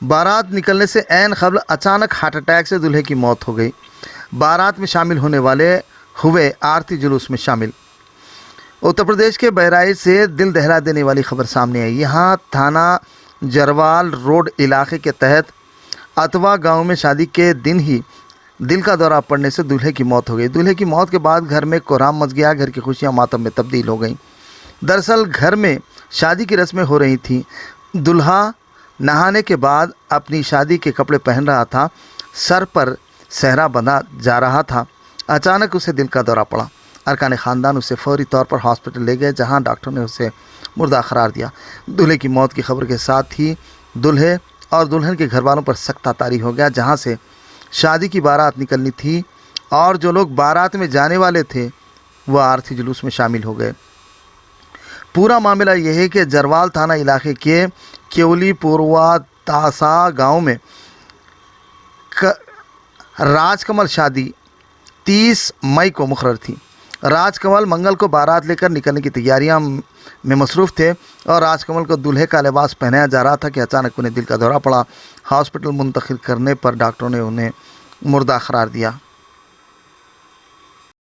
बारात निकलने से ऐन क़ब्ल अचानक हार्ट अटैक से दूल्हे की मौत हो गई। बारात में शामिल होने वाले हुए आरती जुलूस में शामिल। उत्तर प्रदेश के बहराइच से दिल दहला देने वाली खबर सामने आई। यहाँ थाना जरवाल रोड इलाके के तहत अतवा गांव में शादी के दिन ही दिल का दौरा पड़ने से दूल्हे की मौत हो गई। दूल्हे की मौत के बाद घर में कोहराम मच गया। घर की खुशियां मातम में तब्दील हो गईं। दरअसल घर में शादी की रस्में हो रही थीं। दूल्हा नहाने के बाद अपनी शादी के कपड़े पहन रहा था। सर पर सेहरा बंधा जा रहा था। अचानक उसे दिल का दौरा पड़ा। अरकान ख़ानदान उसे फौरी तौर पर हॉस्पिटल ले गए, जहां डॉक्टर ने उसे मुर्दा करार दिया। दूल्हे की मौत की खबर के साथ ही दूल्हे और दुल्हन के घर वालों पर सख्त तारी हो गया। जहां से शादी की बारात निकलनी थी और जो लोग बारात में जाने वाले थे वह आरती जुलूस में शामिल हो गए। पूरा मामला यह है कि जरवाल थाना इलाके के केवली पूर्वा तासा गांव में राजकमल शादी 30 मई को मुकर्रर थी। राजकमल मंगल को बारात लेकर निकलने की तैयारियां में मसरूफ़ थे और राजकमल को दूल्हे का लिबास पहनाया जा रहा था कि अचानक उन्हें दिल का दौरा पड़ा। हॉस्पिटल मुंतकिल करने पर डॉक्टरों ने उन्हें मुर्दा करार दिया।